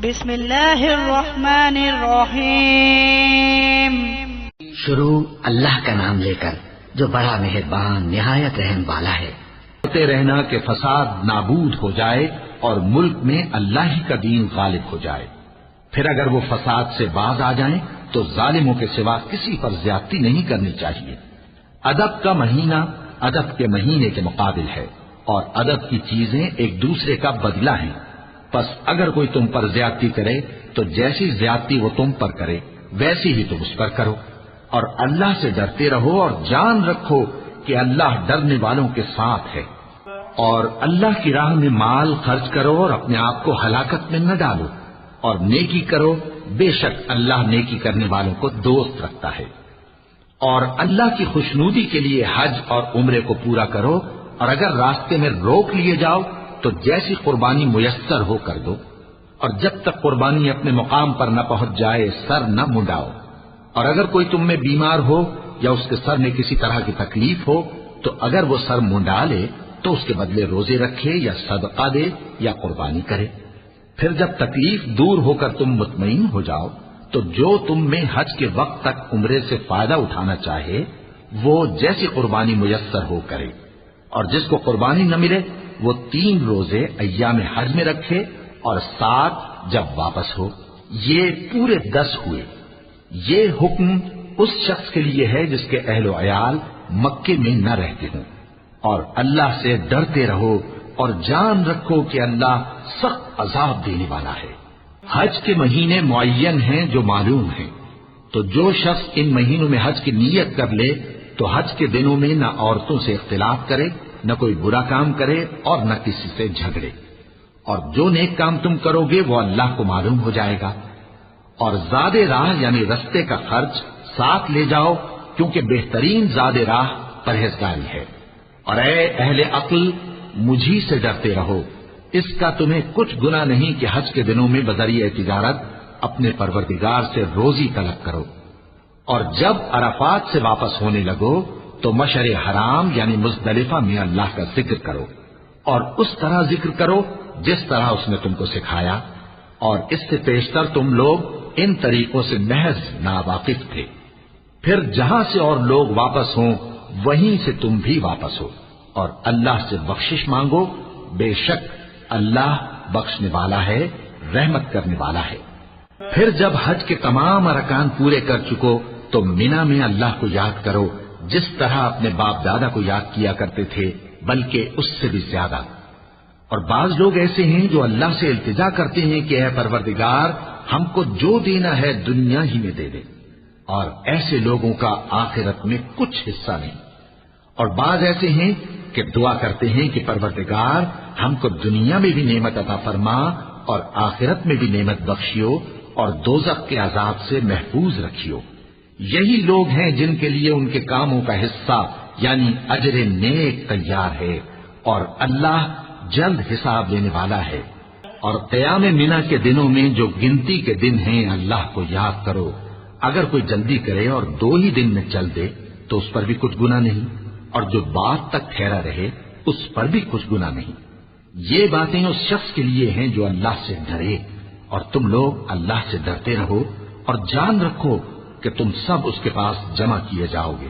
بسم اللہ الرحمن الرحیم۔ شروع اللہ کا نام لے کر جو بڑا مہربان نہایت رحم والا ہے۔ ہوتے رہنا کہ فساد نابود ہو جائے اور ملک میں اللہ ہی کا دین غالب ہو جائے۔ پھر اگر وہ فساد سے باز آ جائیں تو ظالموں کے سوا کسی پر زیادتی نہیں کرنی چاہیے۔ ادب کا مہینہ ادب کے مہینے کے مقابل ہے اور ادب کی چیزیں ایک دوسرے کا بدلہ ہیں۔ پس اگر کوئی تم پر زیادتی کرے تو جیسی زیادتی وہ تم پر کرے ویسی ہی تم اس پر کرو، اور اللہ سے ڈرتے رہو اور جان رکھو کہ اللہ ڈرنے والوں کے ساتھ ہے۔ اور اللہ کی راہ میں مال خرچ کرو اور اپنے آپ کو ہلاکت میں نہ ڈالو، اور نیکی کرو، بے شک اللہ نیکی کرنے والوں کو دوست رکھتا ہے۔ اور اللہ کی خوشنودی کے لیے حج اور عمرے کو پورا کرو، اور اگر راستے میں روک لیے جاؤ تو جیسی قربانی میسر ہو کر دو، اور جب تک قربانی اپنے مقام پر نہ پہنچ جائے سر نہ منڈاؤ۔ اور اگر کوئی تم میں بیمار ہو یا اس کے سر میں کسی طرح کی تکلیف ہو تو اگر وہ سر منڈا لے تو اس کے بدلے روزے رکھے یا صدقہ دے یا قربانی کرے۔ پھر جب تکلیف دور ہو کر تم مطمئن ہو جاؤ تو جو تم میں حج کے وقت تک عمرے سے فائدہ اٹھانا چاہے وہ جیسی قربانی میسر ہو کرے، اور جس کو قربانی نہ ملے وہ 3 روزے ایام حج میں رکھے اور 7 جب واپس ہو، یہ پورے 10 ہوئے۔ یہ حکم اس شخص کے لیے ہے جس کے اہل و عیال مکے میں نہ رہتے ہوں۔ اور اللہ سے ڈرتے رہو اور جان رکھو کہ اللہ سخت عذاب دینے والا ہے۔ حج کے مہینے معین ہیں جو معلوم ہیں، تو جو شخص ان مہینوں میں حج کی نیت کر لے تو حج کے دنوں میں نہ عورتوں سے اختلاط کرے، نہ کوئی برا کام کرے اور نہ کسی سے جھگڑے، اور جو نیک کام تم کرو گے وہ اللہ کو معلوم ہو جائے گا۔ اور زاد راہ یعنی رستے کا خرچ ساتھ لے جاؤ، کیونکہ بہترین زاد راہ پرہیزگاری ہے۔ اور اے اہل عقل مجھی سے ڈرتے رہو، اس کا تمہیں کچھ گناہ نہیں کہ حج کے دنوں میں بذریعہ تجارت اپنے پروردگار سے روزی طلب کرو۔ اور جب عرفات سے واپس ہونے لگو تو مشعر حرام یعنی مزدلفہ میں اللہ کا ذکر کرو، اور اس طرح ذکر کرو جس طرح اس نے تم کو سکھایا، اور اس سے پیشتر تم لوگ ان طریقوں سے محض ناواقف تھے۔ پھر جہاں سے اور لوگ واپس ہوں وہیں سے تم بھی واپس ہو، اور اللہ سے بخشش مانگو، بے شک اللہ بخشنے والا ہے، رحمت کرنے والا ہے۔ پھر جب حج کے تمام ارکان پورے کر چکو تو مینا میں اللہ کو یاد کرو جس طرح اپنے باپ دادا کو یاد کیا کرتے تھے، بلکہ اس سے بھی زیادہ۔ اور بعض لوگ ایسے ہیں جو اللہ سے التجا کرتے ہیں کہ اے پروردگار ہم کو جو دینا ہے دنیا ہی میں دے دے، اور ایسے لوگوں کا آخرت میں کچھ حصہ نہیں۔ اور بعض ایسے ہیں کہ دعا کرتے ہیں کہ پروردگار ہم کو دنیا میں بھی نعمت عطا فرما اور آخرت میں بھی نعمت بخشیو اور دوزخ کے عذاب سے محفوظ رکھیو۔ یہی لوگ ہیں جن کے لیے ان کے کاموں کا حصہ یعنی اجر نیک تیار ہے، اور اللہ جلد حساب لینے والا ہے۔ اور قیام منی کے دنوں میں جو گنتی کے دن ہیں اللہ کو یاد کرو، اگر کوئی جلدی کرے اور 2 ہی دن میں چل دے تو اس پر بھی کچھ گناہ نہیں، اور جو بات تک ٹھہرا رہے اس پر بھی کچھ گناہ نہیں۔ یہ باتیں اس شخص کے لیے ہیں جو اللہ سے ڈرے، اور تم لوگ اللہ سے ڈرتے رہو اور جان رکھو کہ تم سب اس کے پاس جمع کیے جاؤ گے۔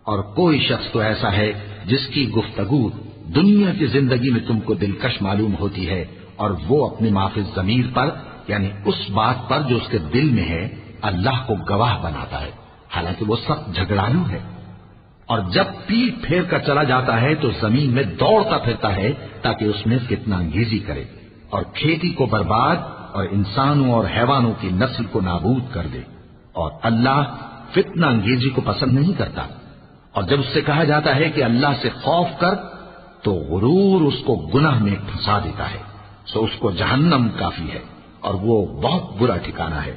اور کوئی شخص تو ایسا ہے جس کی گفتگو دنیا کی زندگی میں تم کو دلکش معلوم ہوتی ہے، اور وہ اپنے معافی ضمیر پر یعنی اس بات پر جو اس کے دل میں ہے اللہ کو گواہ بناتا ہے، حالانکہ وہ سخت جھگڑالو ہے۔ اور جب پیٹ پھیر کر چلا جاتا ہے تو زمین میں دوڑتا پھرتا ہے تاکہ اس میں فتنہ انگیزی کرے اور کھیتی کو برباد اور انسانوں اور حیوانوں کی نسل کو نابود کر دے، اور اللہ فتنہ انگیزی کو پسند نہیں کرتا۔ اور جب اس سے کہا جاتا ہے کہ اللہ سے خوف کر تو غرور اس کو گناہ میں پھنسا دیتا ہے، سو اس کو جہنم کافی ہے اور وہ بہت برا ٹھکانہ ہے۔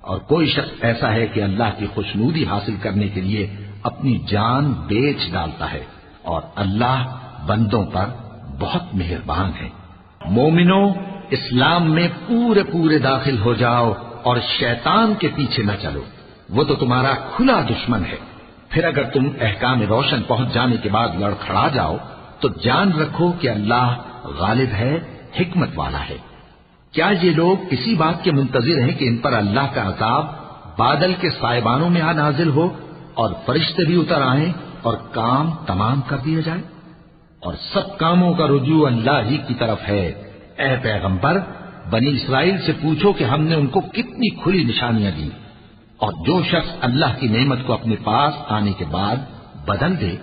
اور کوئی شخص ایسا ہے کہ اللہ کی خوشنودی حاصل کرنے کے لیے اپنی جان بیچ ڈالتا ہے، اور اللہ بندوں پر بہت مہربان ہے۔ مومنو اسلام میں پورے پورے داخل ہو جاؤ اور شیطان کے پیچھے نہ چلو، وہ تو تمہارا کھلا دشمن ہے۔ پھر اگر تم احکام روشن پہنچ جانے کے بعد لڑکھڑا جاؤ تو جان رکھو کہ اللہ غالب ہے، حکمت والا ہے۔ کیا یہ لوگ اسی بات کے منتظر ہیں کہ ان پر اللہ کا عذاب بادل کے سائبانوں میں نازل ہو اور فرشتے بھی اتر آئیں اور کام تمام کر دیا جائے؟ اور سب کاموں کا رجوع اللہ ہی کی طرف ہے۔ اے پیغمبر، بنی اسرائیل سے پوچھو کہ ہم نے ان کو کتنی کھلی نشانیاں دی، اور جو شخص اللہ کی نعمت کو اپنے پاس آنے کے بعد بدل دے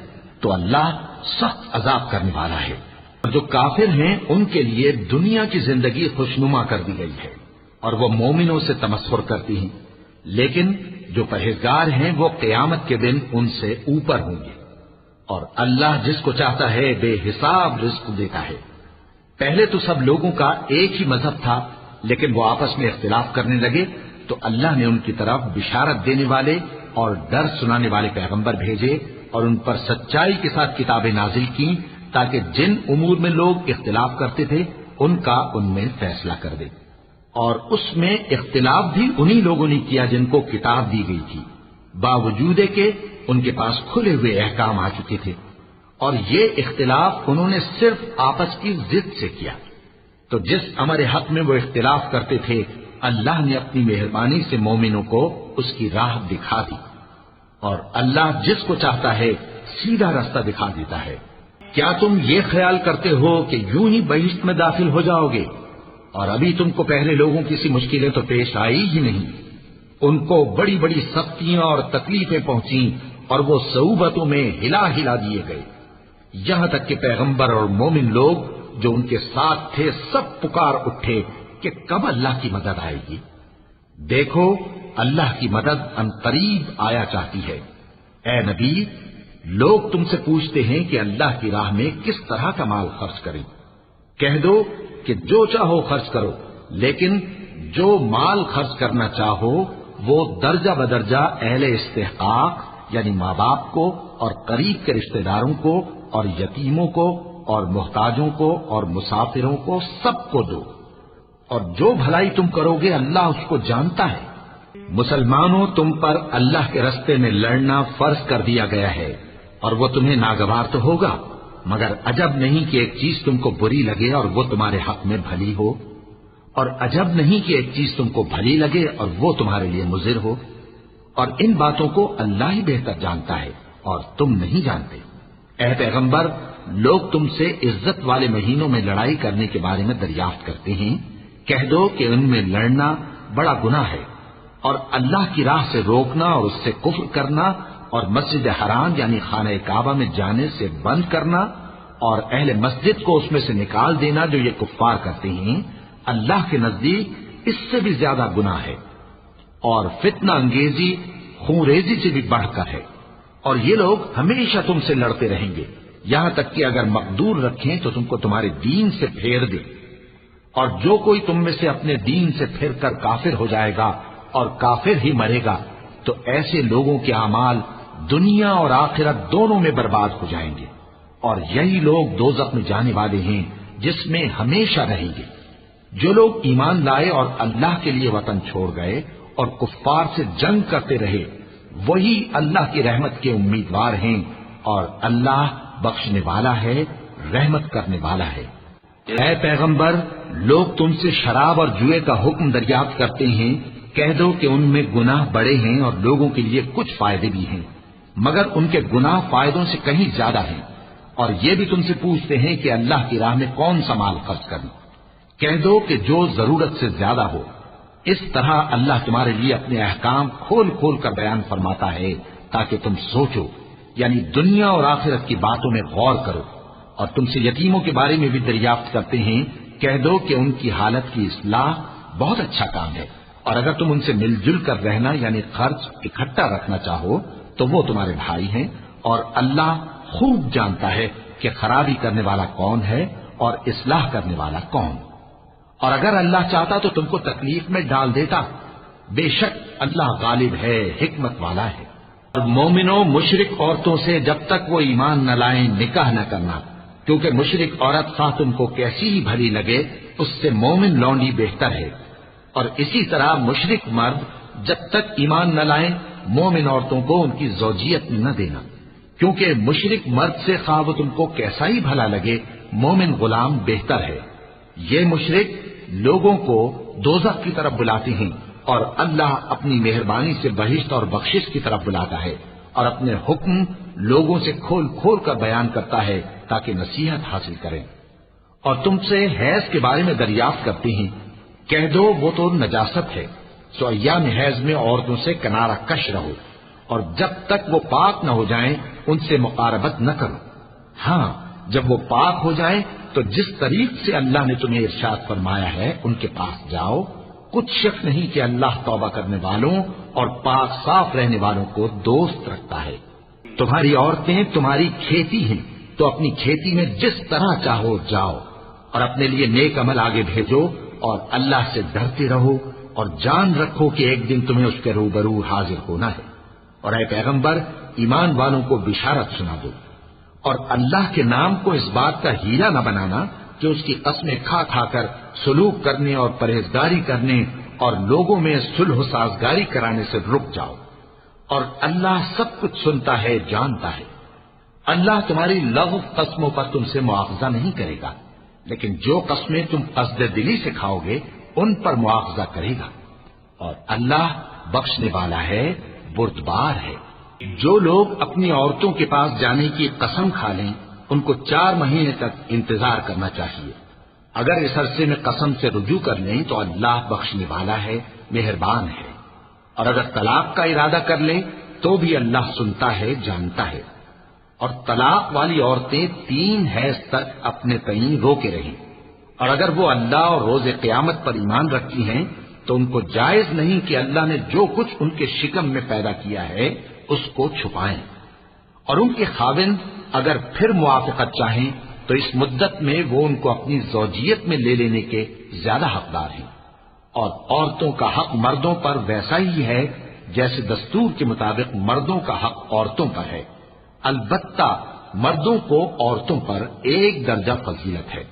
تو اللہ سخت عذاب کرنے والا ہے۔ اور جو کافر ہیں ان کے لیے دنیا کی زندگی خوشنما کر دی گئی ہے اور وہ مومنوں سے تمسخر کرتی ہیں، لیکن جو پرہیزگار ہیں وہ قیامت کے دن ان سے اوپر ہوں گے، اور اللہ جس کو چاہتا ہے بے حساب رزق دیتا ہے۔ پہلے تو سب لوگوں کا ایک ہی مذہب تھا، لیکن وہ آپس میں اختلاف کرنے لگے تو اللہ نے ان کی طرف بشارت دینے والے اور ڈر سنانے والے پیغمبر بھیجے اور ان پر سچائی کے ساتھ کتابیں نازل کی تاکہ جن امور میں لوگ اختلاف کرتے تھے ان کا ان میں فیصلہ کر دے۔ اور اس میں اختلاف بھی انہی لوگوں نے کیا جن کو کتاب دی گئی تھی، باوجود کہ ان کے پاس کھلے ہوئے احکام آ چکے تھے، اور یہ اختلاف انہوں نے صرف آپس کی ضد سے کیا۔ تو جس امر حق میں وہ اختلاف کرتے تھے اللہ نے اپنی مہربانی سے مومنوں کو اس کی راہ دکھا دی، اور اللہ جس کو چاہتا ہے سیدھا راستہ دکھا دیتا ہے۔ کیا تم یہ خیال کرتے ہو کہ یوں ہی بہشت میں داخل ہو جاؤ گے، اور ابھی تم کو پہلے لوگوں کی سی مشکلیں تو پیش آئی ہی نہیں؟ ان کو بڑی بڑی سختیاں اور تکلیفیں پہنچیں اور وہ صعوبتوں میں ہلا ہلا دیے گئے، یہاں تک کہ پیغمبر اور مومن لوگ جو ان کے ساتھ تھے سب پکار اٹھے کہ کب اللہ کی مدد آئے گی۔ دیکھو اللہ کی مدد عنقریب آیا چاہتی ہے۔ اے نبی، لوگ تم سے پوچھتے ہیں کہ اللہ کی راہ میں کس طرح کا مال خرچ کریں۔ کہہ دو کہ جو چاہو خرچ کرو، لیکن جو مال خرچ کرنا چاہو وہ درجہ بدرجہ اہل استحقاق یعنی ماں باپ کو اور قریب کے رشتہ داروں کو اور یتیموں کو اور محتاجوں کو اور مسافروں کو سب کو دو، اور جو بھلائی تم کرو گے اللہ اس کو جانتا ہے۔ مسلمانوں، تم پر اللہ کے رستے میں لڑنا فرض کر دیا گیا ہے، اور وہ تمہیں ناگوار تو ہوگا، مگر عجب نہیں کہ ایک چیز تم کو بری لگے اور وہ تمہارے حق میں بھلی ہو، اور عجب نہیں کہ ایک چیز تم کو بھلی لگے اور وہ تمہارے لیے مضر ہو، اور ان باتوں کو اللہ ہی بہتر جانتا ہے اور تم نہیں جانتے۔ اے پیغمبر، لوگ تم سے عزت والے مہینوں میں لڑائی کرنے کے بارے میں دریافت کرتے ہیں، کہہ دو کہ ان میں لڑنا بڑا گناہ ہے، اور اللہ کی راہ سے روکنا اور اس سے کفر کرنا اور مسجد حرام یعنی خانہ کعبہ میں جانے سے بند کرنا اور اہل مسجد کو اس میں سے نکال دینا جو یہ کفار کرتے ہیں، اللہ کے نزدیک اس سے بھی زیادہ گناہ ہے، اور فتنہ انگیزی خونریزی سے بھی بڑھ کر ہے۔ اور یہ لوگ ہمیشہ تم سے لڑتے رہیں گے، یہاں تک کہ اگر مقدور رکھیں تو تم کو تمہارے دین سے پھیر دے، اور جو کوئی تم میں سے اپنے دین سے پھر کر کافر ہو جائے گا اور کافر ہی مرے گا تو ایسے لوگوں کے اعمال دنیا اور آخرت دونوں میں برباد ہو جائیں گے، اور یہی لوگ دوزخ میں جانے والے ہیں جس میں ہمیشہ رہیں گے۔ جو لوگ ایمان لائے اور اللہ کے لیے وطن چھوڑ گئے اور کفار سے جنگ کرتے رہے وہی اللہ کی رحمت کے امیدوار ہیں، اور اللہ بخشنے والا ہے، رحمت کرنے والا ہے۔ اے پیغمبر، لوگ تم سے شراب اور جوئے کا حکم دریافت کرتے ہیں، کہہ دو کہ ان میں گناہ بڑے ہیں اور لوگوں کے لیے کچھ فائدے بھی ہیں، مگر ان کے گناہ فائدوں سے کہیں زیادہ ہیں۔ اور یہ بھی تم سے پوچھتے ہیں کہ اللہ کی راہ میں کون سا مال خرچ کریں، کہہ دو کہ جو ضرورت سے زیادہ ہو۔ اس طرح اللہ تمہارے لیے اپنے احکام کھول کھول کر بیان فرماتا ہے تاکہ تم سوچو، یعنی دنیا اور آخرت کی باتوں میں غور کرو۔ اور تم سے یتیموں کے بارے میں بھی دریافت کرتے ہیں، کہہ دو کہ ان کی حالت کی اصلاح بہت اچھا کام ہے، اور اگر تم ان سے مل جل کر رہنا یعنی خرچ اکٹھا رکھنا چاہو تو وہ تمہارے بھائی ہیں، اور اللہ خوب جانتا ہے کہ خرابی کرنے والا کون ہے اور اصلاح کرنے والا کون۔ اور اگر اللہ چاہتا تو تم کو تکلیف میں ڈال دیتا، بے شک اللہ غالب ہے، حکمت والا ہے۔ اور مومنوں، مشرک عورتوں سے جب تک وہ ایمان نہ لائیں نکاح نہ کرنا، کیونکہ مشرک عورت خواہ تم کو کیسی ہی بھلی لگے اس سے مومن لونڈی بہتر ہے، اور اسی طرح مشرک مرد جب تک ایمان نہ لائیں مومن عورتوں کو ان کی زوجیت میں نہ دینا، کیونکہ مشرک مرد سے خواہ وہ تم کو کیسا ہی بھلا لگے مومن غلام بہتر ہے۔ یہ مشرک لوگوں کو دوزخ کی طرف بلاتے ہیں، اور اللہ اپنی مہربانی سے بہشت اور بخشش کی طرف بلاتا ہے، اور اپنے حکم لوگوں سے کھول کھول کر بیان کرتا ہے تاکہ نصیحت حاصل کریں۔ اور تم سے حیض کے بارے میں دریافت کرتے ہیں، کہہ دو وہ تو نجاست ہے، سو ایام حیض میں عورتوں سے کنارہ کش رہو، اور جب تک وہ پاک نہ ہو جائیں ان سے مقاربت نہ کرو۔ ہاں، جب وہ پاک ہو جائیں تو جس طریق سے اللہ نے تمہیں ارشاد فرمایا ہے ان کے پاس جاؤ۔ کچھ شک نہیں کہ اللہ توبہ کرنے والوں اور پاک صاف رہنے والوں کو دوست رکھتا ہے۔ تمہاری عورتیں تمہاری کھیتی ہیں، تو اپنی کھیتی میں جس طرح چاہو جاؤ، اور اپنے لیے نیک عمل آگے بھیجو، اور اللہ سے ڈرتے رہو، اور جان رکھو کہ ایک دن تمہیں اس کے روبرو حاضر ہونا ہے۔ اور اے پیغمبر، ایمان والوں کو بشارت سنا دو، اور اللہ کے نام کو اس بات کا ہیرا نہ بنانا کہ اس کی قسمیں کھا کھا کر سلوک کرنے اور پرہیزگاری کرنے اور لوگوں میں صلح و سازگاری کرانے سے رک جاؤ، اور اللہ سب کچھ سنتا ہے، جانتا ہے۔ اللہ تمہاری لغو قسموں پر تم سے مواخذہ نہیں کرے گا، لیکن جو قسمیں تم قصد دلی سے کھاؤ گے ان پر مواخذہ کرے گا، اور اللہ بخشنے والا ہے، بردبار ہے۔ جو لوگ اپنی عورتوں کے پاس جانے کی قسم کھا لیں ان کو 4 مہینے تک انتظار کرنا چاہیے۔ اگر اس عرصے میں قسم سے رجوع کر لیں تو اللہ بخشنے والا ہے، مہربان ہے، اور اگر طلاق کا ارادہ کر لیں تو بھی اللہ سنتا ہے، جانتا ہے۔ اور طلاق والی عورتیں 3 حیض تک اپنے تئیں روکے رہیں، اور اگر وہ اللہ اور روز قیامت پر ایمان رکھتی ہیں تو ان کو جائز نہیں کہ اللہ نے جو کچھ ان کے شکم میں پیدا کیا ہے اس کو چھپائیں، اور ان کے خاوند اگر پھر موافقت چاہیں تو اس مدت میں وہ ان کو اپنی زوجیت میں لے لینے کے زیادہ حقدار ہیں۔ اور عورتوں کا حق مردوں پر ویسا ہی ہے جیسے دستور کے مطابق مردوں کا حق عورتوں پر ہے، البتہ مردوں کو عورتوں پر 1 درجہ فضیلت ہے،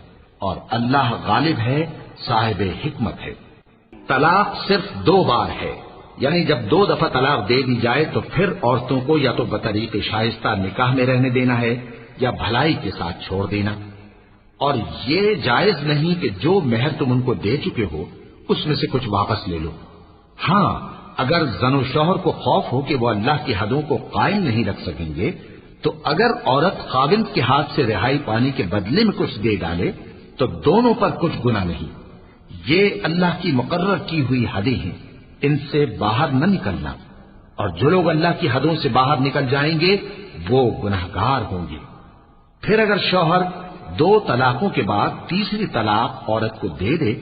اور اللہ غالب ہے، صاحب حکمت ہے۔ طلاق صرف 2 بار ہے، یعنی جب 2 دفعہ طلاق دے دی جائے تو پھر عورتوں کو یا تو بطریق شائستہ نکاح میں رہنے دینا ہے یا بھلائی کے ساتھ چھوڑ دینا، اور یہ جائز نہیں کہ جو مہر تم ان کو دے چکے ہو اس میں سے کچھ واپس لے لو۔ ہاں، اگر زن و شوہر کو خوف ہو کہ وہ اللہ کی حدوں کو قائم نہیں رکھ سکیں گے تو اگر عورت خاوند کے ہاتھ سے رہائی پانے کے بدلے میں کچھ دے ڈالے تو دونوں پر کچھ گناہ نہیں۔ یہ اللہ کی مقرر کی ہوئی حدیں ہیں، ان سے باہر نہ نکلنا، اور جو لوگ اللہ کی حدوں سے باہر نکل جائیں گے وہ گناہگار ہوں گے۔ پھر اگر شوہر 2 طلاقوں کے بعد تیسری طلاق عورت کو دے دے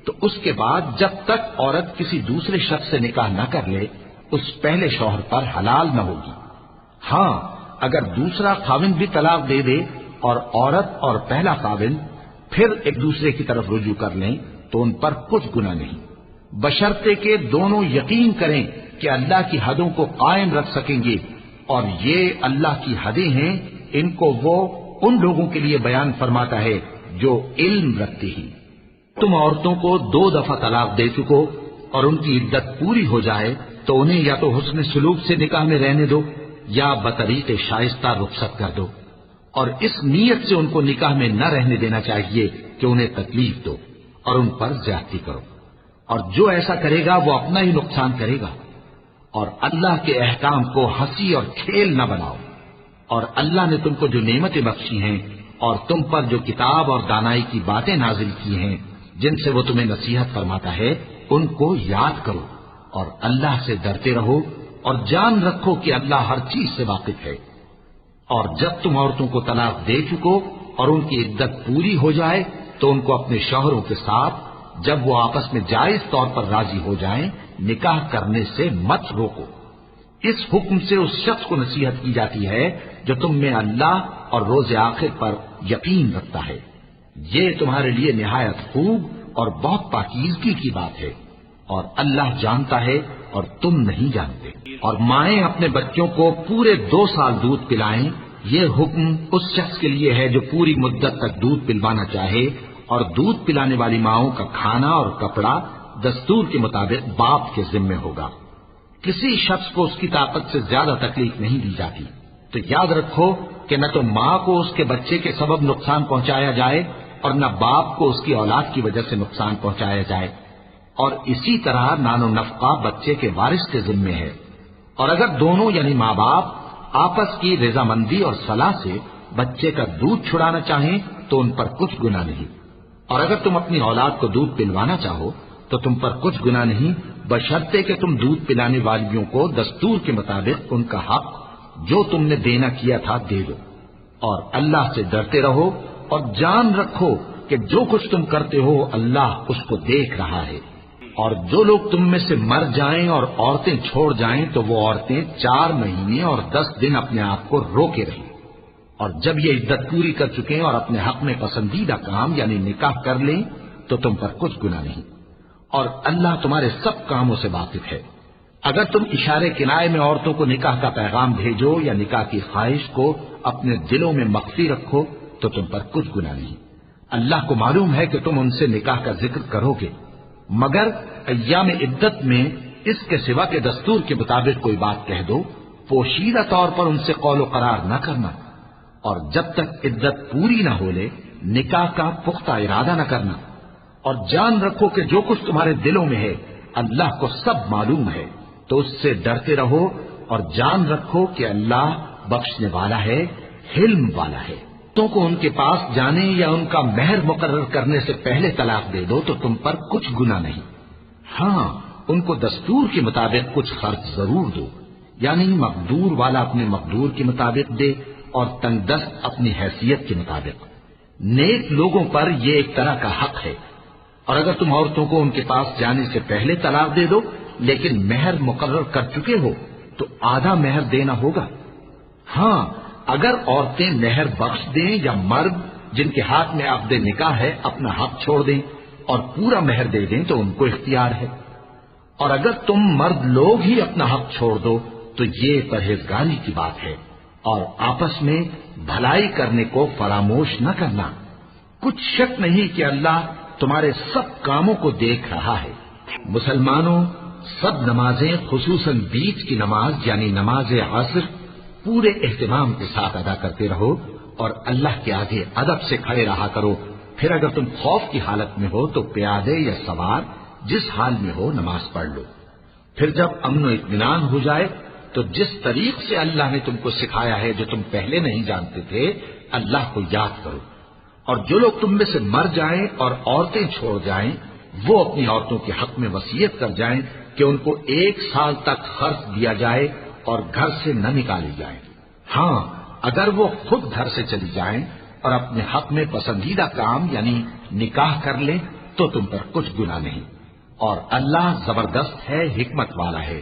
تو اس کے بعد جب تک عورت کسی دوسرے شخص سے نکاح نہ کر لے اس پہلے شوہر پر حلال نہ ہوگی۔ ہاں، اگر دوسرا خاوند بھی طلاق دے دے اور عورت اور پہلا خاوند پھر ایک دوسرے کی طرف رجوع کر لیں تو ان پر کچھ گناہ نہیں، بشرطے کہ دونوں یقین کریں کہ اللہ کی حدوں کو قائم رکھ سکیں گے، اور یہ اللہ کی حدیں ہیں، ان کو وہ ان لوگوں کے لیے بیان فرماتا ہے جو علم رکھتے ہیں۔ تم عورتوں کو 2 دفعہ طلاق دے چکو اور ان کی عدت پوری ہو جائے تو انہیں یا تو حسن سلوک سے نکاح میں رہنے دو یا بطریق شائستہ رخصت کر دو، اور اس نیت سے ان کو نکاح میں نہ رہنے دینا چاہیے کہ انہیں تکلیف دو اور ان پر زیادتی کرو، اور جو ایسا کرے گا وہ اپنا ہی نقصان کرے گا۔ اور اللہ کے احکام کو ہنسی اور کھیل نہ بناؤ، اور اللہ نے تم کو جو نعمتیں بخشی ہیں اور تم پر جو کتاب اور دانائی کی باتیں نازل کی ہیں جن سے وہ تمہیں نصیحت فرماتا ہے ان کو یاد کرو، اور اللہ سے ڈرتے رہو، اور جان رکھو کہ اللہ ہر چیز سے واقف ہے۔ اور جب تم عورتوں کو طلاق دے چکو اور ان کی عدت پوری ہو جائے تو ان کو اپنے شوہروں کے ساتھ جب وہ آپس میں جائز طور پر راضی ہو جائیں نکاح کرنے سے مت روکو۔ اس حکم سے اس شخص کو نصیحت کی جاتی ہے جو تم میں اللہ اور روز آخر پر یقین رکھتا ہے۔ یہ تمہارے لیے نہایت خوب اور بہت پاکیزگی کی بات ہے، اور اللہ جانتا ہے اور تم نہیں جانتے۔ اور مائیں اپنے بچوں کو پورے 2 سال دودھ پلائیں، یہ حکم اس شخص کے لیے ہے جو پوری مدت تک دودھ پلوانا چاہے، اور دودھ پلانے والی ماؤں کا کھانا اور کپڑا دستور کے مطابق باپ کے ذمے ہوگا۔ کسی شخص کو اس کی طاقت سے زیادہ تکلیف نہیں دی جاتی، تو یاد رکھو کہ نہ تو ماں کو اس کے بچے کے سبب نقصان پہنچایا جائے اور نہ باپ کو اس کی اولاد کی وجہ سے نقصان پہنچایا جائے، اور اسی طرح نان و نفقہ بچے کے وارث کے ذمے ہے، اور اگر دونوں یعنی ماں باپ آپس کی رضامندی اور صلاح سے بچے کا دودھ چھڑانا چاہیں تو ان پر کچھ گناہ نہیں، اور اگر تم اپنی اولاد کو دودھ پلوانا چاہو تو تم پر کچھ گناہ نہیں، بشرطے کہ تم دودھ پلانے والیوں کو دستور کے مطابق ان کا حق جو تم نے دینا کیا تھا دے دو، اور اللہ سے ڈرتے رہو اور جان رکھو کہ جو کچھ تم کرتے ہو اللہ اس کو دیکھ رہا ہے۔ اور جو لوگ تم میں سے مر جائیں اور عورتیں چھوڑ جائیں تو وہ عورتیں 4 مہینے اور 10 دن اپنے آپ کو روکے رہیں، اور جب یہ عدت پوری کر چکیں اور اپنے حق میں پسندیدہ کام یعنی نکاح کر لیں تو تم پر کچھ گناہ نہیں، اور اللہ تمہارے سب کاموں سے واقف ہے۔ اگر تم اشارے کنائے میں عورتوں کو نکاح کا پیغام بھیجو یا نکاح کی خواہش کو اپنے دلوں میں مخفی رکھو تو تم پر کچھ گناہ نہیں، اللہ کو معلوم ہے کہ تم ان سے نکاح کا ذکر کرو گے، مگر ایام عدت میں اس کے سوا کے دستور کے مطابق کوئی بات کہہ دو، پوشیدہ طور پر ان سے قول و قرار نہ کرنا، اور جب تک عدت پوری نہ ہو لے نکاح کا پختہ ارادہ نہ کرنا، اور جان رکھو کہ جو کچھ تمہارے دلوں میں ہے اللہ کو سب معلوم ہے، تو اس سے ڈرتے رہو اور جان رکھو کہ اللہ بخشنے والا ہے، حلم والا ہے۔ تم کو ان کے پاس جانے یا ان کا مہر مقرر کرنے سے پہلے طلاق دے دو تو تم پر کچھ گناہ نہیں، ہاں ان کو دستور کے مطابق کچھ خرچ ضرور دو، یعنی مقدور والا اپنے مقدور کے مطابق دے اور تنگ دست اپنی حیثیت کے مطابق۔ نیک لوگوں پر یہ ایک طرح کا حق ہے، اور اگر تم عورتوں کو ان کے پاس جانے سے پہلے طلاق دے دو لیکن مہر مقرر کر چکے ہو تو آدھا مہر دینا ہوگا، ہاں اگر عورتیں مہر بخش دیں یا مرد جن کے ہاتھ میں عقد نکاح ہے اپنا حق چھوڑ دیں اور پورا مہر دے دیں تو ان کو اختیار ہے، اور اگر تم مرد لوگ ہی اپنا حق چھوڑ دو تو یہ پرہیزگاری کی بات ہے، اور آپس میں بھلائی کرنے کو فراموش نہ کرنا، کچھ شک نہیں کہ اللہ تمہارے سب کاموں کو دیکھ رہا ہے۔ مسلمانوں، سب نمازیں خصوصاً بیچ کی نماز یعنی نماز عصر پورے اہتمام کے ساتھ ادا کرتے رہو اور اللہ کے آگے ادب سے کھڑے رہا کرو، پھر اگر تم خوف کی حالت میں ہو تو پیادے یا سوار جس حال میں ہو نماز پڑھ لو، پھر جب امن و اطمینان ہو جائے تو جس طریق سے اللہ نے تم کو سکھایا ہے جو تم پہلے نہیں جانتے تھے اللہ کو یاد کرو، اور جو لوگ تم میں سے مر جائیں اور عورتیں چھوڑ جائیں وہ اپنی عورتوں کے حق میں وصیت کر جائیں کہ ان کو 1 سال تک خرچ دیا جائے اور گھر سے نہ نکالی جائیں، ہاں اگر وہ خود گھر سے چلی جائیں اور اپنے حق میں پسندیدہ کام یعنی نکاح کر لیں تو تم پر کچھ گناہ نہیں، اور اللہ زبردست ہے، حکمت والا ہے۔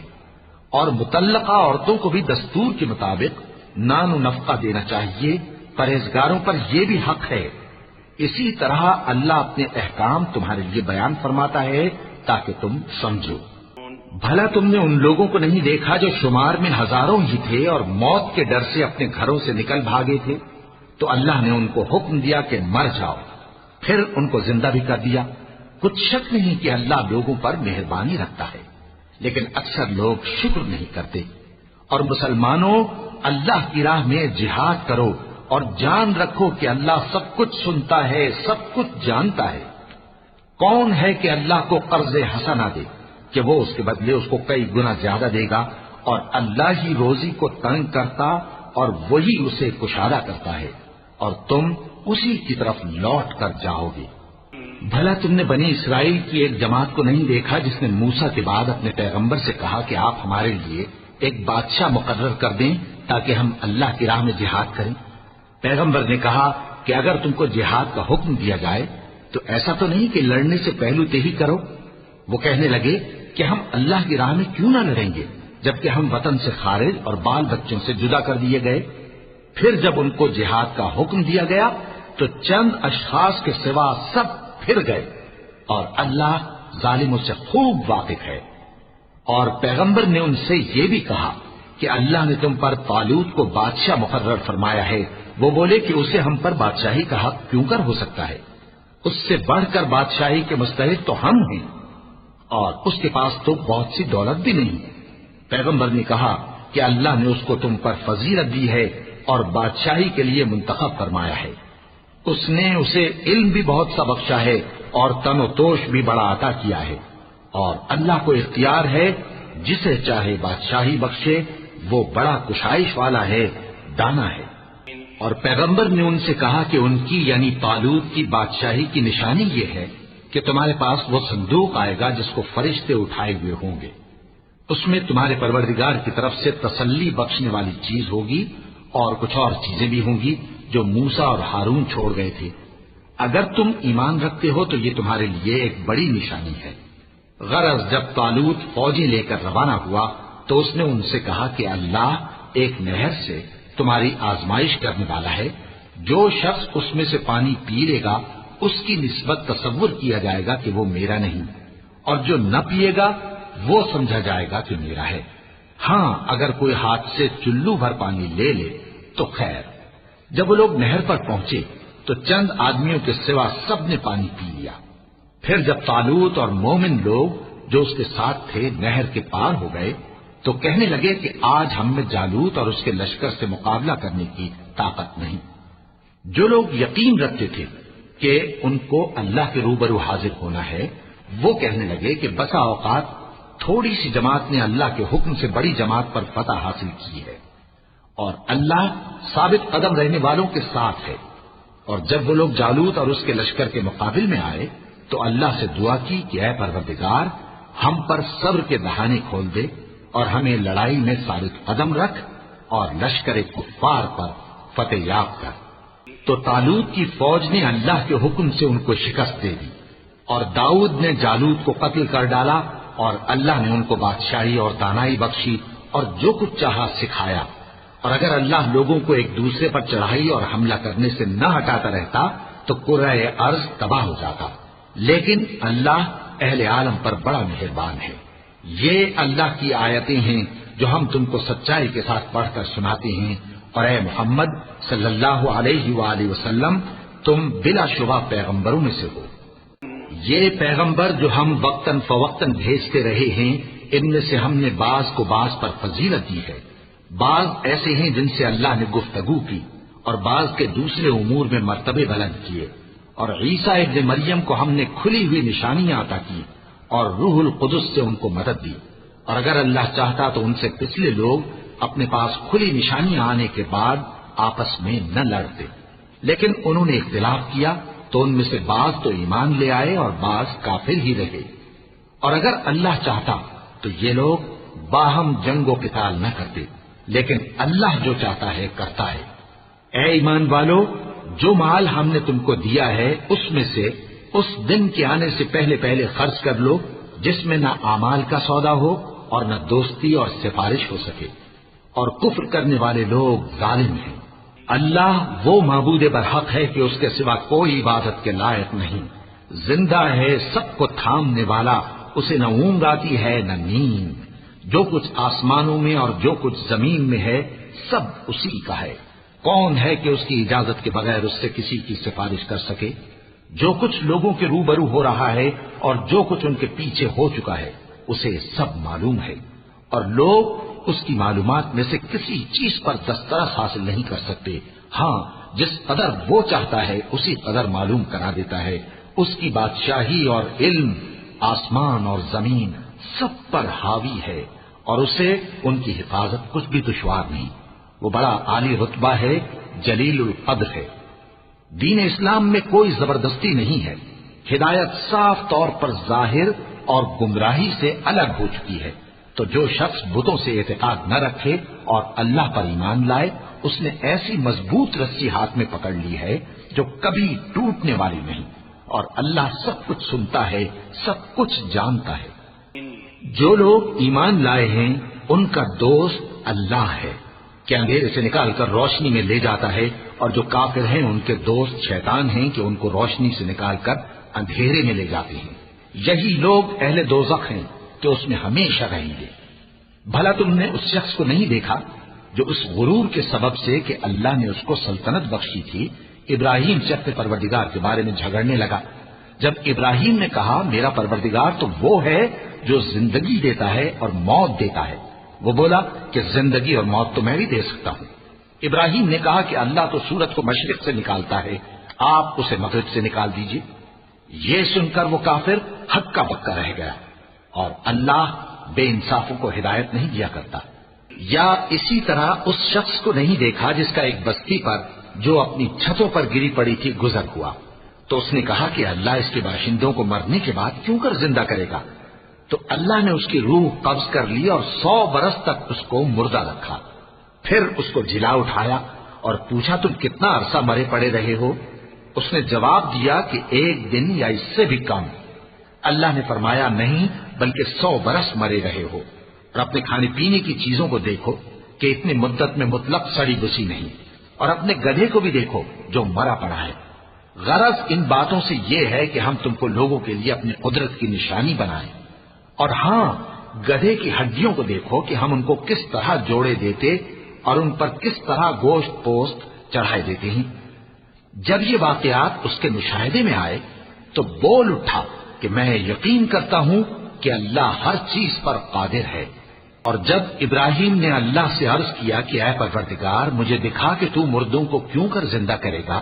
اور مطلقہ عورتوں کو بھی دستور کے مطابق نان و نفقہ دینا چاہیے، پرہیزگاروں پر یہ بھی حق ہے۔ اسی طرح اللہ اپنے احکام تمہارے لیے بیان فرماتا ہے تاکہ تم سمجھو۔ بھلا تم نے ان لوگوں کو نہیں دیکھا جو شمار میں ہزاروں ہی تھے اور موت کے ڈر سے اپنے گھروں سے نکل بھاگے تھے، تو اللہ نے ان کو حکم دیا کہ مر جاؤ، پھر ان کو زندہ بھی کر دیا۔ کچھ شک نہیں کہ اللہ لوگوں پر مہربانی رکھتا ہے، لیکن اکثر لوگ شکر نہیں کرتے۔ اور مسلمانوں، اللہ کی راہ میں جہاد کرو اور جان رکھو کہ اللہ سب کچھ سنتا ہے، سب کچھ جانتا ہے۔ کون ہے کہ اللہ کو قرض حسنہ دے کہ وہ اس کے بدلے اس کو کئی گنا زیادہ دے گا، اور اللہ ہی روزی کو تنگ کرتا اور وہی اسے کشادہ کرتا ہے، اور تم اسی کی طرف لوٹ کر جاؤ گے۔ بھلا تم نے بنی اسرائیل کی ایک جماعت کو نہیں دیکھا جس نے موسیٰ کے بعد اپنے پیغمبر سے کہا کہ آپ ہمارے لیے ایک بادشاہ مقرر کر دیں تاکہ ہم اللہ کی راہ میں جہاد کریں؟ پیغمبر نے کہا کہ اگر تم کو جہاد کا حکم دیا جائے تو ایسا تو نہیں کہ لڑنے سے پہلو ہی کرو۔ وہ کہنے لگے کہ ہم اللہ کی راہ میں کیوں نہ لڑیں گے جبکہ ہم وطن سے خارج اور بال بچوں سے جدا کر دیے گئے۔ پھر جب ان کو جہاد کا حکم دیا گیا تو چند اشخاص کے سوا سب پھر گئے، اور اللہ ظالموں سے خوب واقف ہے۔ اور پیغمبر نے ان سے یہ بھی کہا کہ اللہ نے تم پر طالوت کو بادشاہ مقرر فرمایا ہے۔ وہ بولے کہ اسے ہم پر بادشاہی کا حق کیوں کر ہو سکتا ہے؟ اس سے بڑھ کر بادشاہی کے مستحق تو ہم ہیں، اور اس کے پاس تو بہت سی دولت بھی نہیں۔ پیغمبر نے کہا کہ اللہ نے اس کو تم پر فضیلت دی ہے اور بادشاہی کے لیے منتخب فرمایا ہے۔ اس نے اسے علم بھی بہت سا بخشا ہے اور تن و توش بھی بڑا عطا کیا ہے، اور اللہ کو اختیار ہے جسے چاہے بادشاہی بخشے، وہ بڑا کشائش والا ہے، دانا ہے۔ اور پیغمبر نے ان سے کہا کہ ان کی یعنی طالوت کی بادشاہی کی نشانی یہ ہے کہ تمہارے پاس وہ صندوق آئے گا جس کو فرشتے اٹھائے ہوئے ہوں گے، اس میں تمہارے پروردگار کی طرف سے تسلی بخشنے والی چیز ہوگی اور کچھ اور چیزیں بھی ہوں گی جو موسیٰ اور ہارون چھوڑ گئے تھے۔ اگر تم ایمان رکھتے ہو تو یہ تمہارے لیے ایک بڑی نشانی ہے۔ غرض جب طالوت فوجیں لے کر روانہ ہوا تو اس نے ان سے کہا کہ اللہ ایک نہر سے تمہاری آزمائش کرنے والا ہے، جو شخص اس میں سے پانی پی لے گا اس کی نسبت تصور کیا جائے گا کہ وہ میرا نہیں، اور جو نہ پیے گا وہ سمجھا جائے گا کہ میرا ہے۔ ہاں اگر کوئی ہاتھ سے چلو بھر پانی لے لے تو خیر۔ جب وہ لوگ نہر پر پہنچے تو چند آدمیوں کے سوا سب نے پانی پی لیا۔ پھر جب طالوت اور مومن لوگ جو اس کے ساتھ تھے نہر کے پار ہو گئے تو کہنے لگے کہ آج ہم میں جالوت اور اس کے لشکر سے مقابلہ کرنے کی طاقت نہیں۔ جو لوگ یقین رکھتے تھے کہ ان کو اللہ کے روبرو حاضر ہونا ہے، وہ کہنے لگے کہ بسا اوقات تھوڑی سی جماعت نے اللہ کے حکم سے بڑی جماعت پر فتح حاصل کی ہے، اور اللہ ثابت قدم رہنے والوں کے ساتھ ہے۔ اور جب وہ لوگ جالوت اور اس کے لشکر کے مقابل میں آئے تو اللہ سے دعا کی کہ اے پروردگار، ہم پر صبر کے دہانے کھول دے اور ہمیں لڑائی میں ثابت قدم رکھ اور لشکر کفار پر فتح یاب کر۔ تو طالوت کی فوج نے اللہ کے حکم سے ان کو شکست دے دی، اور داؤد نے جالوت کو قتل کر ڈالا، اور اللہ نے ان کو بادشاہی اور دانائی بخشی اور جو کچھ چاہا سکھایا۔ اور اگر اللہ لوگوں کو ایک دوسرے پر چڑھائی اور حملہ کرنے سے نہ ہٹاتا رہتا تو کرۂ ارض تباہ ہو جاتا، لیکن اللہ اہل عالم پر بڑا مہربان ہے۔ یہ اللہ کی آیتیں ہیں جو ہم تم کو سچائی کے ساتھ پڑھ کر سناتے ہیں، اور اے محمد صلی اللہ علیہ وآلہ وسلم تم بلا شبہ پیغمبروں میں سے ہو۔ یہ پیغمبر جو ہم وقتاً فوقتاً بھیجتے رہے ہیں، ان میں سے ہم نے بعض کو بعض پر فضیلت دی ہے، بعض ایسے ہیں جن سے اللہ نے گفتگو کی، اور بعض کے دوسرے امور میں مرتبے بلند کیے، اور عیسیٰ ابن مریم کو ہم نے کھلی ہوئی نشانیاں عطا کی اور روح القدس سے ان کو مدد دی، اور اگر اللہ چاہتا تو ان سے پچھلے لوگ اپنے پاس کھلی نشانیاں آنے کے بعد آپس میں نہ لڑتے، لیکن انہوں نے اختلاف کیا تو ان میں سے بعض تو ایمان لے آئے اور بعض کافر ہی رہے۔ اور اگر اللہ چاہتا تو یہ لوگ باہم جنگ و قتال نہ کرتے، لیکن اللہ جو چاہتا ہے کرتا ہے۔ اے ایمان والو، جو مال ہم نے تم کو دیا ہے اس میں سے اس دن کے آنے سے پہلے پہلے خرچ کر لو جس میں نہ اعمال کا سودا ہو اور نہ دوستی اور سفارش ہو سکے، اور کفر کرنے والے لوگ ظالم ہیں۔ اللہ وہ معبود برحق ہے کہ اس کے سوا کوئی عبادت کے لائق نہیں، زندہ ہے، سب کو تھامنے والا، اسے نہ اونگ آتی ہے نہ نیند، جو کچھ آسمانوں میں اور جو کچھ زمین میں ہے سب اسی کا ہے۔ کون ہے کہ اس کی اجازت کے بغیر اس سے کسی کی سفارش کر سکے؟ جو کچھ لوگوں کے روبرو ہو رہا ہے اور جو کچھ ان کے پیچھے ہو چکا ہے اسے سب معلوم ہے، اور لوگ اس کی معلومات میں سے کسی چیز پر دسترس حاصل نہیں کر سکتے۔ ہاں جس قدر وہ چاہتا ہے اسی قدر معلوم کرا دیتا ہے۔ اس کی بادشاہی اور علم آسمان اور زمین سب پر حاوی ہے، اور اسے ان کی حفاظت کچھ بھی دشوار نہیں۔ وہ بڑا عالی رتبہ ہے، جلیل القدر ہے۔ دین اسلام میں کوئی زبردستی نہیں ہے، ہدایت صاف طور پر ظاہر اور گمراہی سے الگ ہو چکی ہے۔ تو جو شخص بتوں سے اعتقاد نہ رکھے اور اللہ پر ایمان لائے، اس نے ایسی مضبوط رسی ہاتھ میں پکڑ لی ہے جو کبھی ٹوٹنے والی نہیں، اور اللہ سب کچھ سنتا ہے، سب کچھ جانتا ہے۔ جو لوگ ایمان لائے ہیں ان کا دوست اللہ ہے کہ اندھیرے سے نکال کر روشنی میں لے جاتا ہے، اور جو کافر ہیں ان کے دوست شیطان ہیں کہ ان کو روشنی سے نکال کر اندھیرے میں لے جاتے ہیں۔ یہی لوگ اہل دوزخ ہیں کہ اس میں ہمیشہ رہیں گے۔ بھلا تم نے اس شخص کو نہیں دیکھا جو اس غرور کے سبب سے کہ اللہ نے اس کو سلطنت بخشی تھی ابراہیم سے اپنے پروردگار کے بارے میں جھگڑنے لگا؟ جب ابراہیم نے کہا میرا پروردگار تو وہ ہے جو زندگی دیتا ہے اور موت دیتا ہے، وہ بولا کہ زندگی اور موت تو میں بھی دے سکتا ہوں۔ ابراہیم نے کہا کہ اللہ تو سورج کو مشرق سے نکالتا ہے، آپ اسے مغرب سے نکال دیجیے۔ یہ سن کر وہ کافر ہکا بکا رہ گیا، اور اللہ بے انصافوں کو ہدایت نہیں دیا کرتا۔ یا اسی طرح اس شخص کو نہیں دیکھا جس کا ایک بستی پر جو اپنی چھتوں پر گری پڑی تھی گزر ہوا، تو اس نے کہا کہ اللہ اس کے باشندوں کو مرنے کے بعد کیوں کر زندہ کرے گا؟ تو اللہ نے اس کی روح قبض کر لی اور 100 برس تک اس کو مردہ رکھا۔ پھر اس کو جلا اٹھایا اور پوچھا تم کتنا عرصہ مرے پڑے رہے ہو؟ اس نے جواب دیا کہ 1 دن یا اس سے بھی کم۔ اللہ نے فرمایا نہیں بلکہ 100 برس مرے رہے ہو، اور اپنے کھانے پینے کی چیزوں کو دیکھو کہ اتنی مدت میں مطلق سڑی بسی نہیں، اور اپنے گدھے کو بھی دیکھو جو مرا پڑا ہے۔ غرض ان باتوں سے یہ ہے کہ ہم تم کو لوگوں کے لیے اپنی قدرت کی نشانی بنائیں، اور ہاں گدھے کی ہڈیوں کو دیکھو کہ ہم ان کو کس طرح جوڑے دیتے اور ان پر کس طرح گوشت پوست چڑھائے دیتے ہیں۔ جب یہ واقعات اس کے مشاہدے میں آئے تو بول اٹھا کہ میں یقین کرتا ہوں کہ اللہ ہر چیز پر قادر ہے۔ اور جب ابراہیم نے اللہ سے عرض کیا کہ اے پروردگار مجھے دکھا کہ تو مردوں کو کیوں کر زندہ کرے گا،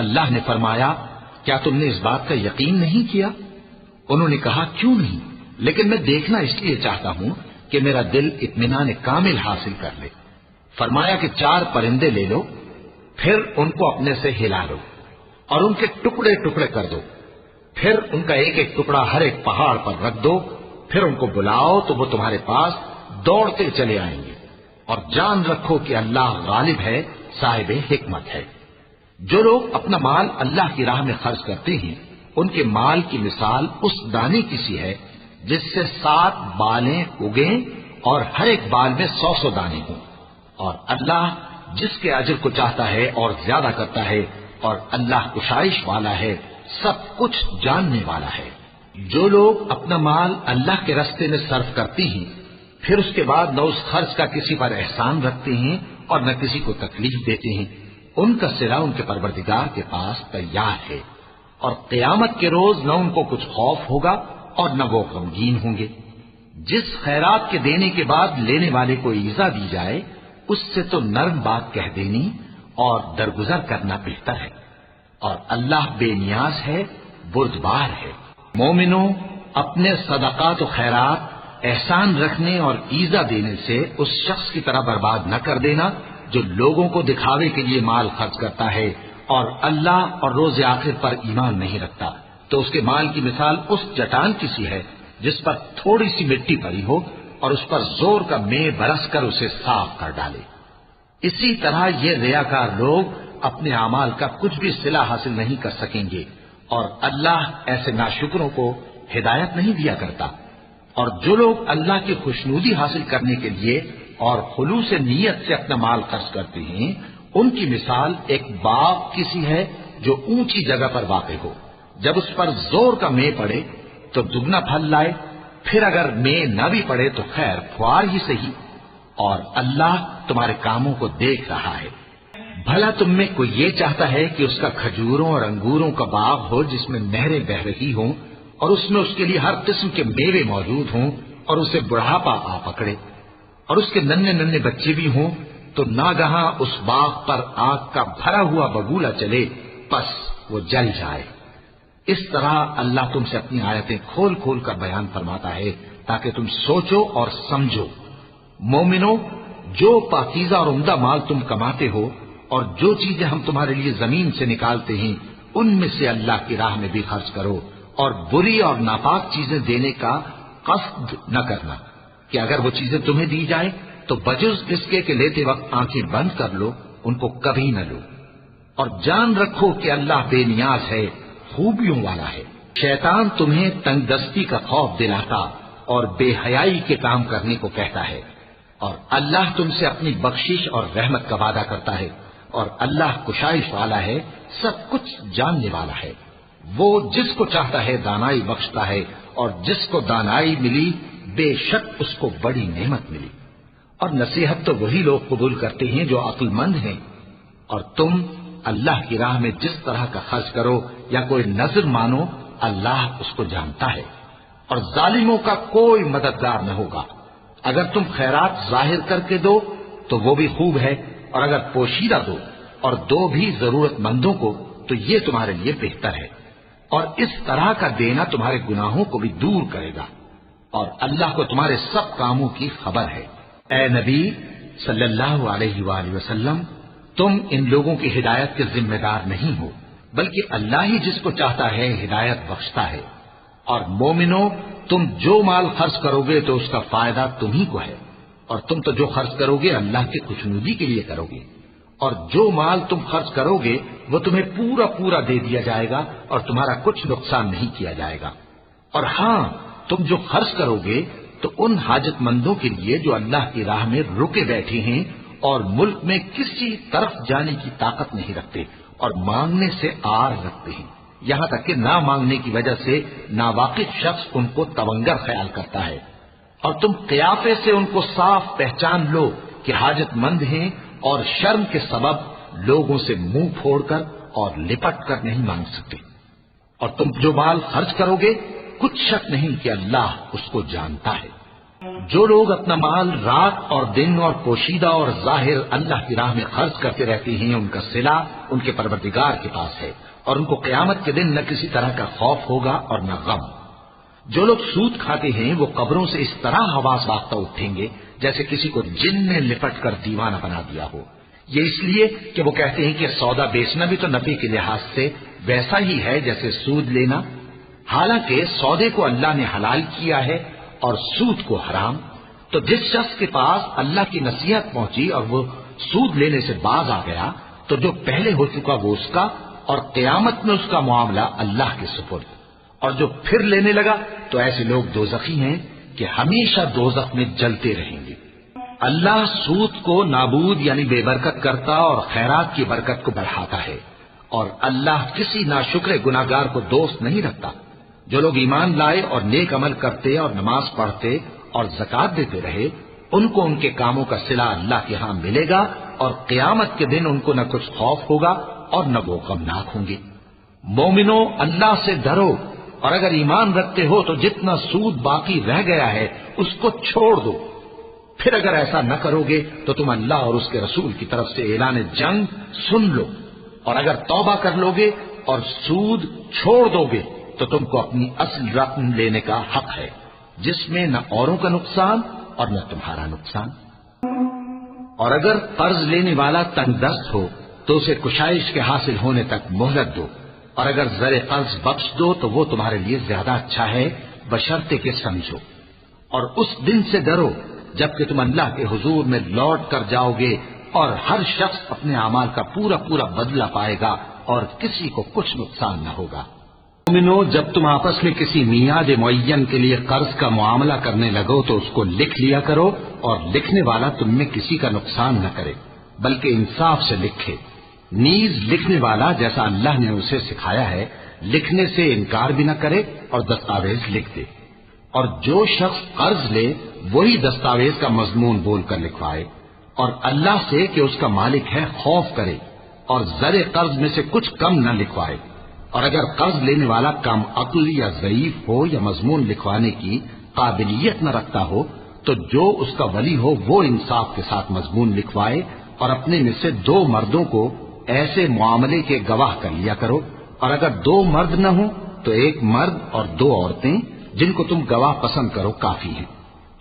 اللہ نے فرمایا کیا تم نے اس بات کا یقین نہیں کیا؟ انہوں نے کہا کیوں نہیں، لیکن میں دیکھنا اس لیے چاہتا ہوں کہ میرا دل اطمینان کامل حاصل کر لے۔ فرمایا کہ 4 پرندے لے لو، پھر ان کو اپنے سے ہلا لو اور ان کے ٹکڑے ٹکڑے کر دو، پھر ان کا ایک ایک ٹکڑا ہر ایک پہاڑ پر رکھ دو، پھر ان کو بلاؤ تو وہ تمہارے پاس دوڑتے چلے آئیں گے، اور جان رکھو کہ اللہ غالب ہے، صاحب حکمت ہے۔ جو لوگ اپنا مال اللہ کی راہ میں خرچ کرتے ہیں ان کے مال کی مثال اس دانے کی سی ہے جس سے 7 بالیں اگیں اور ہر ایک بال میں 100 دانے ہوں، اور اللہ جس کے اجر کو چاہتا ہے اور زیادہ کرتا ہے، اور اللہ کشائش والا ہے، سب کچھ جاننے والا ہے۔ جو لوگ اپنا مال اللہ کے راستے میں صرف کرتے ہیں پھر اس کے بعد نہ اس خرچ کا کسی پر احسان رکھتے ہیں اور نہ کسی کو تکلیف دیتے ہیں، ان کا صلہ ان کے پروردگار کے پاس تیار ہے، اور قیامت کے روز نہ ان کو کچھ خوف ہوگا اور نہ وہ غمگین ہوں گے۔ جس خیرات کے دینے کے بعد لینے والے کو ایذا دی جائے اس سے تو نرم بات کہہ دینی اور درگزر کرنا بہتر ہے، اور اللہ بے نیاز ہے، بردبار ہے۔ مومنوں اپنے صدقات و خیرات احسان رکھنے اور ایذا دینے سے اس شخص کی طرح برباد نہ کر دینا جو لوگوں کو دکھاوے کے لیے مال خرچ کرتا ہے اور اللہ اور روز آخر پر ایمان نہیں رکھتا، تو اس کے مال کی مثال اس چٹان کی سی ہے جس پر تھوڑی سی مٹی پڑی ہو اور اس پر زور کا مے برس کر اسے صاف کر ڈالے۔ اسی طرح یہ ریاکار لوگ اپنے اعمال کا کچھ بھی صلہ حاصل نہیں کر سکیں گے، اور اللہ ایسے ناشکروں کو ہدایت نہیں دیا کرتا۔ اور جو لوگ اللہ کی خوشنودی حاصل کرنے کے لیے اور خلوص نیت سے اپنا مال خرچ کرتے ہیں ان کی مثال ایک باغ کی سی ہے جو اونچی جگہ پر واقع ہو، جب اس پر زور کا مے پڑے تو دگنا پھل لائے، پھر اگر مے نہ بھی پڑے تو خیر پھوار ہی صحیح، اور اللہ تمہارے کاموں کو دیکھ رہا ہے۔ بھلا تم میں کوئی یہ چاہتا ہے کہ اس کا کھجوروں اور انگوروں کا باغ ہو جس میں نہریں بہ رہی ہوں اور اس میں اس کے لیے ہر قسم کے میوے موجود ہوں، اور اسے بڑھاپا آ پکڑے اور اس کے ننھے ننھے بچے بھی ہوں، تو ناگہاں اس باغ پر آگ کا بھرا ہوا بگولا چلے، پس وہ جل جائے۔ اس طرح اللہ تم سے اپنی آیتیں کھول کھول کر بیان فرماتا ہے تاکہ تم سوچو اور سمجھو۔ مومنو، جو پاکیزہ اور عمدہ مال تم کماتے ہو اور جو چیزیں ہم تمہارے لیے زمین سے نکالتے ہیں ان میں سے اللہ کی راہ میں بھی خرچ کرو، اور بری اور ناپاک چیزیں دینے کا قصد نہ کرنا کہ اگر وہ چیزیں تمہیں دی جائیں تو بجز اس کے کہ لیتے وقت آنکھیں بند کر لو، ان کو کبھی نہ لو، اور جان رکھو کہ اللہ بے نیاز ہے، خوبیوں والا ہے۔ شیطان تمہیں تنگ دستی کا خوف دلاتا اور بے حیائی کے کام کرنے کو کہتا ہے، اور اللہ تم سے اپنی بخشش اور رحمت کا وعدہ کرتا ہے، اور اللہ کشائش والا ہے، سب کچھ جاننے والا ہے۔ وہ جس کو چاہتا ہے دانائی بخشتا ہے، اور جس کو دانائی ملی بے شک اس کو بڑی نعمت ملی۔ اور نصیحت تو وہی لوگ قبول کرتے ہیں جو عقل مند ہیں، اور تم اللہ کی راہ میں جس طرح کا خرچ کرو یا کوئی نظر مانو اللہ اس کو جانتا ہے، اور ظالموں کا کوئی مددگار نہ ہوگا۔ اگر تم خیرات ظاہر کر کے دو تو وہ بھی خوب ہے، اور اگر پوشیدہ دو اور دو بھی ضرورت مندوں کو تو یہ تمہارے لیے بہتر ہے، اور اس طرح کا دینا تمہارے گناہوں کو بھی دور کرے گا، اور اللہ کو تمہارے سب کاموں کی خبر ہے۔ اے نبی صلی اللہ علیہ وآلہ وسلم، تم ان لوگوں کی ہدایت کے ذمہ دار نہیں ہو، بلکہ اللہ ہی جس کو چاہتا ہے ہدایت بخشتا ہے۔ اور مومنو، تم جو مال خرچ کرو گے تو اس کا فائدہ تمہیں کو ہے، اور تم تو جو خرچ کرو گے اللہ کی خوشنودی کے لیے کرو گے، اور جو مال تم خرچ کرو گے وہ تمہیں پورا پورا دے دیا جائے گا اور تمہارا کچھ نقصان نہیں کیا جائے گا۔ اور ہاں، تم جو خرچ کرو گے تو ان حاجت مندوں کے لیے جو اللہ کی راہ میں رکے بیٹھے ہیں اور ملک میں کسی طرف جانے کی طاقت نہیں رکھتے اور مانگنے سے آر رکھتے ہیں، یہاں تک کہ نہ مانگنے کی وجہ سے ناواقف شخص ان کو تونگر خیال کرتا ہے، اور تم قیافے سے ان کو صاف پہچان لو کہ حاجت مند ہیں، اور شرم کے سبب لوگوں سے منہ پھوڑ کر اور لپٹ کر نہیں مانگ سکتے۔ اور تم جو مال خرچ کرو گے کچھ شک نہیں کہ اللہ اس کو جانتا ہے۔ جو لوگ اپنا مال رات اور دن اور پوشیدہ اور ظاہر اللہ کی راہ میں خرچ کرتے رہتے ہیں، ان کا صلہ ان کے پروردگار کے پاس ہے، اور ان کو قیامت کے دن نہ کسی طرح کا خوف ہوگا اور نہ غم۔ جو لوگ سود کھاتے ہیں وہ قبروں سے اس طرح حواس باختہ اٹھیں گے جیسے کسی کو جن نے لپٹ کر دیوانہ بنا دیا ہو، یہ اس لیے کہ وہ کہتے ہیں کہ سودا بیچنا بھی تو نفع کے لحاظ سے ویسا ہی ہے جیسے سود لینا، حالانکہ سودے کو اللہ نے حلال کیا ہے اور سود کو حرام۔ تو جس شخص کے پاس اللہ کی نصیحت پہنچی اور وہ سود لینے سے باز آ گیا تو جو پہلے ہو چکا وہ اس کا، اور قیامت میں اس کا معاملہ اللہ کے سپرد۔ اور جو پھر لینے لگا تو ایسے لوگ دوزخی ہیں کہ ہمیشہ دوزخ میں جلتے رہیں گے۔ اللہ سود کو نابود یعنی بے برکت کرتا اور خیرات کی برکت کو بڑھاتا ہے، اور اللہ کسی ناشکر گناہگار کو دوست نہیں رکھتا۔ جو لوگ ایمان لائے اور نیک عمل کرتے اور نماز پڑھتے اور زکات دیتے رہے، ان کو ان کے کاموں کا صلہ اللہ کے ہاں ملے گا، اور قیامت کے دن ان کو نہ کچھ خوف ہوگا اور نہ وہ غمناک ہوں گے۔ مومنو، اللہ سے ڈرو، اور اگر ایمان رکھتے ہو تو جتنا سود باقی رہ گیا ہے اس کو چھوڑ دو۔ پھر اگر ایسا نہ کرو گے تو تم اللہ اور اس کے رسول کی طرف سے اعلان جنگ سن لو، اور اگر توبہ کر لو گے اور سود چھوڑ دو گے تو تم کو اپنی اصل رقم لینے کا حق ہے، جس میں نہ اوروں کا نقصان اور نہ تمہارا نقصان۔ اور اگر قرض لینے والا تنگ دست ہو تو اسے کشائش کے حاصل ہونے تک مہلت دو، اور اگر زر قرض بخش دو تو وہ تمہارے لیے زیادہ اچھا ہے، بشرطے کہ سمجھو۔ اور اس دن سے ڈرو جبکہ تم اللہ کے حضور میں لوٹ کر جاؤ گے، اور ہر شخص اپنے اعمال کا پورا پورا بدلہ پائے گا اور کسی کو کچھ نقصان نہ ہوگا۔ مومنو، جب تم آپس میں کسی میعاد معین کے لیے قرض کا معاملہ کرنے لگو تو اس کو لکھ لیا کرو، اور لکھنے والا تم میں کسی کا نقصان نہ کرے بلکہ انصاف سے لکھے۔ نیز لکھنے والا جیسا اللہ نے اسے سکھایا ہے لکھنے سے انکار بھی نہ کرے اور دستاویز لکھ دے، اور جو شخص قرض لے وہی دستاویز کا مضمون بول کر لکھوائے، اور اللہ سے کہ اس کا مالک ہے خوف کرے، اور زر قرض میں سے کچھ کم نہ لکھوائے۔ اور اگر قرض لینے والا کم عقل یا ضعیف ہو یا مضمون لکھوانے کی قابلیت نہ رکھتا ہو تو جو اس کا ولی ہو وہ انصاف کے ساتھ مضمون لکھوائے، اور اپنے میں سے 2 مردوں کو ایسے معاملے کے گواہ کر لیا کرو، اور اگر 2 مرد نہ ہوں تو 1 مرد اور 2 عورتیں جن کو تم گواہ پسند کرو کافی ہیں،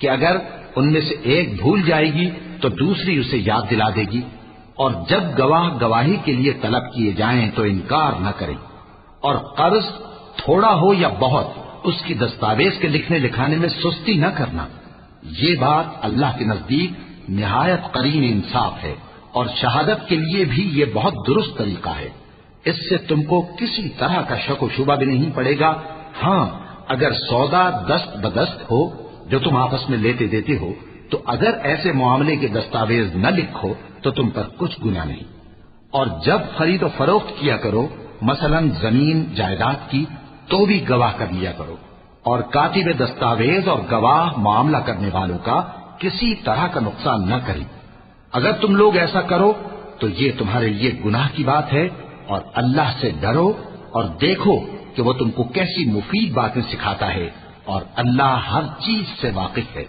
کہ اگر ان میں سے ایک بھول جائے گی تو دوسری اسے یاد دلا دے گی۔ اور جب گواہ گواہی کے لیے طلب کیے جائیں تو انکار نہ کریں، اور قرض تھوڑا ہو یا بہت اس کی دستاویز کے لکھنے لکھانے میں سستی نہ کرنا۔ یہ بات اللہ کے نزدیک نہایت قرین انصاف ہے، اور شہادت کے لیے بھی یہ بہت درست طریقہ ہے، اس سے تم کو کسی طرح کا شک و شبہ بھی نہیں پڑے گا۔ ہاں، اگر سودا دست بدست ہو جو تم آپس میں لیتے دیتے ہو تو اگر ایسے معاملے کے دستاویز نہ لکھو تو تم پر کچھ گناہ نہیں۔ اور جب خرید و فروخت کیا کرو، مثلا زمین جائیداد کی، تو بھی گواہ کر لیا کرو، اور کاتب دستاویز اور گواہ معاملہ کرنے والوں کا کسی طرح کا نقصان نہ کریں۔ اگر تم لوگ ایسا کرو تو یہ تمہارے لیے گناہ کی بات ہے، اور اللہ سے ڈرو اور دیکھو کہ وہ تم کو کیسی مفید باتیں سکھاتا ہے، اور اللہ ہر چیز سے واقف ہے۔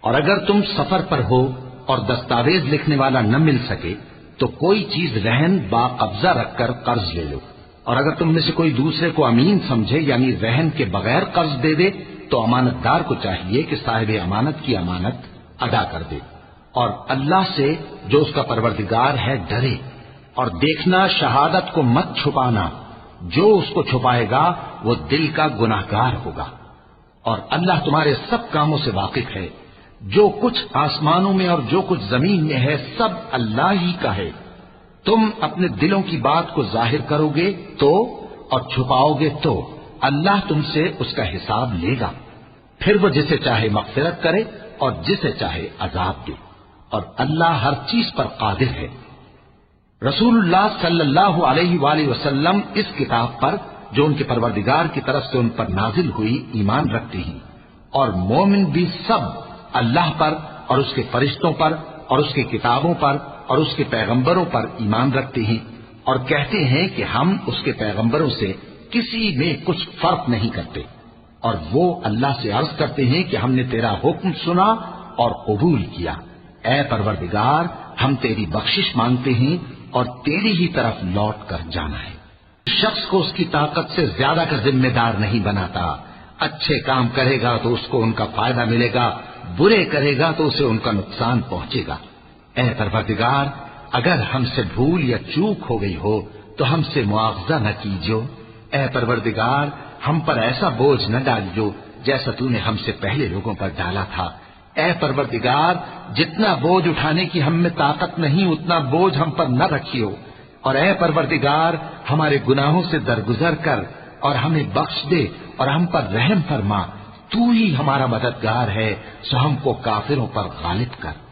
اور اگر تم سفر پر ہو اور دستاویز لکھنے والا نہ مل سکے تو کوئی چیز رہن با قبضہ رکھ کر قرض لے لو، اور اگر تم میں سے کوئی دوسرے کو امین سمجھے یعنی رہن کے بغیر قرض دے دے تو امانت دار کو چاہیے کہ صاحب امانت کی امانت ادا کر دے اور اللہ سے جو اس کا پروردگار ہے ڈرے، اور دیکھنا شہادت کو مت چھپانا، جو اس کو چھپائے گا وہ دل کا گناہگار ہوگا، اور اللہ تمہارے سب کاموں سے واقف ہے، جو کچھ آسمانوں میں اور جو کچھ زمین میں ہے سب اللہ ہی کا ہے۔ تم اپنے دلوں کی بات کو ظاہر کرو گے تو اور چھپاؤ گے تو اللہ تم سے اس کا حساب لے گا، پھر وہ جسے چاہے مغفرت کرے اور جسے چاہے عذاب دے، اور اللہ ہر چیز پر قادر ہے۔ رسول اللہ صلی اللہ علیہ وآلہ وسلم اس کتاب پر جو ان کے پروردگار کی طرف سے ان پر نازل ہوئی ایمان رکھتے ہیں، اور مومن بھی سب اللہ پر اور اس کے فرشتوں پر اور اس کی کتابوں پر اور اس کے پیغمبروں پر ایمان رکھتے ہیں، اور کہتے ہیں کہ ہم اس کے پیغمبروں سے کسی میں کچھ فرق نہیں کرتے، اور وہ اللہ سے عرض کرتے ہیں کہ ہم نے تیرا حکم سنا اور قبول کیا، اے پروردگار ہم تیری بخشش مانگتے ہیں اور تیری ہی طرف لوٹ کر جانا ہے۔ شخص کو اس کی طاقت سے زیادہ کا ذمہ دار نہیں بناتا، اچھے کام کرے گا تو اس کو ان کا فائدہ ملے گا، برے کرے گا تو اسے ان کا نقصان پہنچے گا۔ اے پروردگار اگر ہم سے بھول یا چوک ہو گئی ہو تو ہم سے مواخذہ نہ کیجو، اے پروردگار ہم پر ایسا بوجھ نہ ڈالیو جیسا تو نے ہم سے پہلے لوگوں پر ڈالا تھا، اے پروردگار جتنا بوجھ اٹھانے کی ہم میں طاقت نہیں اتنا بوجھ ہم پر نہ رکھیو، اور اے پروردگار ہمارے گناہوں سے درگزر کر اور ہمیں بخش دے اور ہم پر رحم فرما، تو ہی ہمارا مددگار ہے، سو ہم کو کافروں پر غالب کر۔